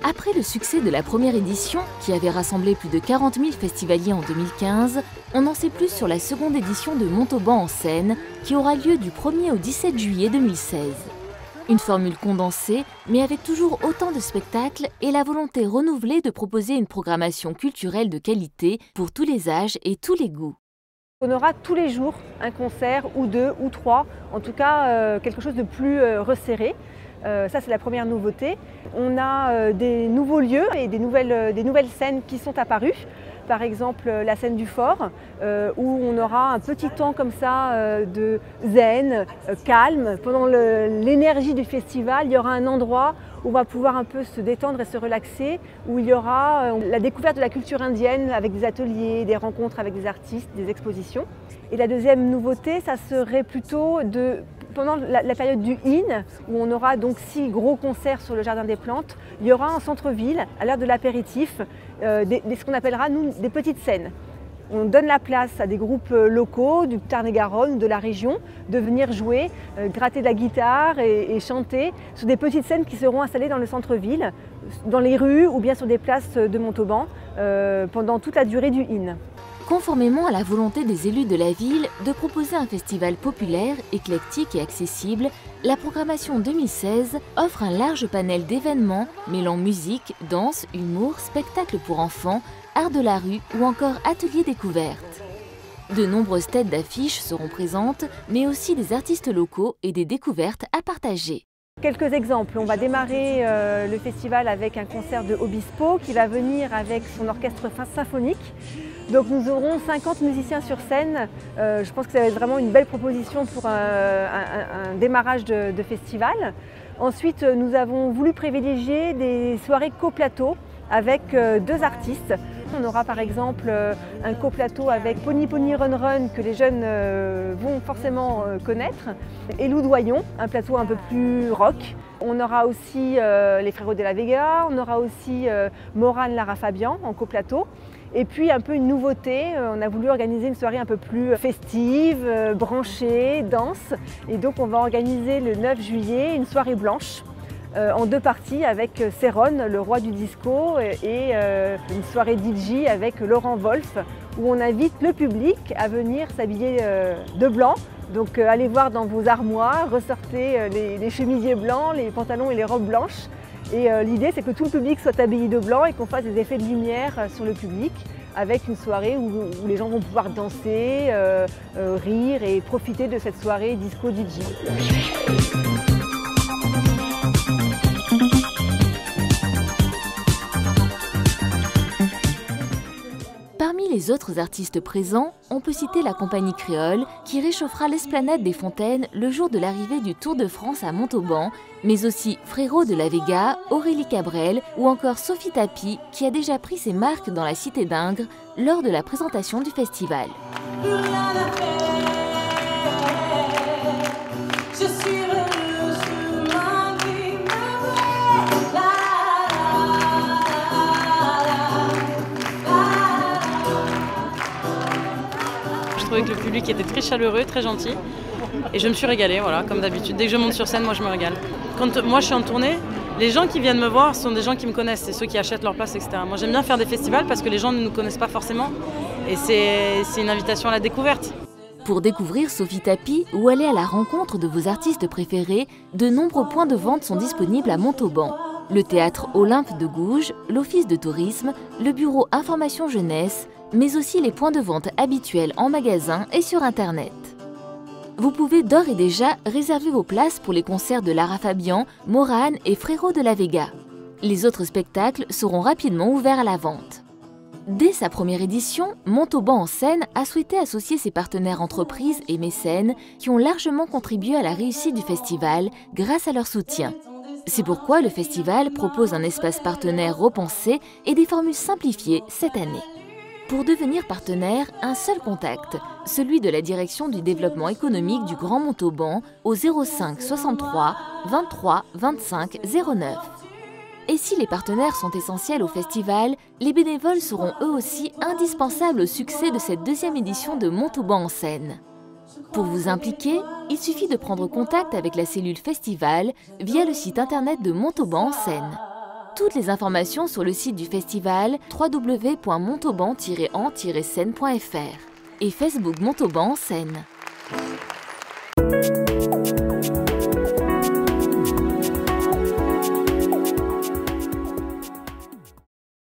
Après le succès de la première édition, qui avait rassemblé plus de 40 000 festivaliers en 2015, on en sait plus sur la seconde édition de Montauban en Seine, qui aura lieu du 1er au 17 juillet 2016. Une formule condensée, mais avec toujours autant de spectacles et la volonté renouvelée de proposer une programmation culturelle de qualité pour tous les âges et tous les goûts. On aura tous les jours un concert ou deux ou trois, en tout cas quelque chose de plus resserré. Ça c'est la première nouveauté. On a des nouveaux lieux et des nouvelles scènes qui sont apparues. Par exemple la scène du Fort, où on aura un petit temps comme ça de zen, calme. Pendant l'énergie du festival, il y aura un endroit où on va pouvoir un peu se détendre et se relaxer, où il y aura la découverte de la culture indienne avec des ateliers, des rencontres avec des artistes, des expositions. Et la deuxième nouveauté, ça serait plutôt pendant la période du IN, où on aura donc 6 gros concerts sur le Jardin des Plantes, il y aura en centre-ville, à l'heure de l'apéritif, ce qu'on appellera nous des petites scènes. On donne la place à des groupes locaux du Tarn-et-Garonne ou de la région de venir jouer, gratter de la guitare et chanter sur des petites scènes qui seront installées dans le centre-ville, dans les rues ou bien sur des places de Montauban pendant toute la durée du IN. Conformément à la volonté des élus de la ville de proposer un festival populaire, éclectique et accessible, la programmation 2016 offre un large panel d'événements mêlant musique, danse, humour, spectacles pour enfants, art de la rue ou encore ateliers découvertes. De nombreuses têtes d'affiches seront présentes, mais aussi des artistes locaux et des découvertes à partager. Quelques exemples, on va démarrer le festival avec un concert de Obispo qui va venir avec son orchestre symphonique. Donc nous aurons 50 musiciens sur scène. Je pense que ça va être vraiment une belle proposition pour un démarrage de festival. Ensuite, nous avons voulu privilégier des soirées coplateau avec 2 artistes. On aura par exemple un coplateau avec Pony Pony Run Run que les jeunes vont forcément connaître, et Lou Doyon, un plateau un peu plus rock. On aura aussi les Frérots de la Vega, on aura aussi Morane Lara Fabian en coplateau. Et puis un peu une nouveauté, on a voulu organiser une soirée un peu plus festive, branchée, danse. Et donc on va organiser le 9 juillet une soirée blanche en 2 parties avec Céron, le roi du disco, et une soirée DJ avec Laurent Wolf, où on invite le public à venir s'habiller de blanc. Donc allez voir dans vos armoires, ressortez les chemisiers blancs, les pantalons et les robes blanches. Et l'idée c'est que tout le public soit habillé de blanc et qu'on fasse des effets de lumière sur le public, avec une soirée où les gens vont pouvoir danser, rire et profiter de cette soirée disco DJ. Parmi les autres artistes présents, on peut citer la compagnie créole qui réchauffera l'esplanade des Fontaines le jour de l'arrivée du Tour de France à Montauban, mais aussi Frérots de la Vega, Aurélie Cabrel ou encore Sophie Tapi qui a déjà pris ses marques dans la Cité d'Ingres lors de la présentation du festival. Je trouvais que le public était très chaleureux, très gentil. Et je me suis régalée, voilà, comme d'habitude. Dès que je monte sur scène, moi je me régale. Quand moi je suis en tournée, les gens qui viennent me voir sont des gens qui me connaissent. C'est ceux qui achètent leur place, etc. Moi j'aime bien faire des festivals parce que les gens ne nous connaissent pas forcément. Et c'est une invitation à la découverte. Pour découvrir Sophie Tapi ou aller à la rencontre de vos artistes préférés, de nombreux points de vente sont disponibles à Montauban. Le théâtre Olympe de Gouges, l'office de tourisme, le bureau Information Jeunesse, mais aussi les points de vente habituels en magasin et sur Internet. Vous pouvez d'ores et déjà réserver vos places pour les concerts de Lara Fabian, Morane et Frérots de la Vega. Les autres spectacles seront rapidement ouverts à la vente. Dès sa première édition, Montauban en Seine a souhaité associer ses partenaires entreprises et mécènes qui ont largement contribué à la réussite du festival grâce à leur soutien. C'est pourquoi le festival propose un espace partenaire repensé et des formules simplifiées cette année. Pour devenir partenaire, un seul contact, celui de la Direction du développement économique du Grand Montauban au 05 63 23 25 09. Et si les partenaires sont essentiels au festival, les bénévoles seront eux aussi indispensables au succès de cette deuxième édition de Montauban en scène. Pour vous impliquer, il suffit de prendre contact avec la cellule festival via le site internet de Montauban en scène. Toutes les informations sur le site du festival www.montauban-en-scène.fr et Facebook Montauban en scène.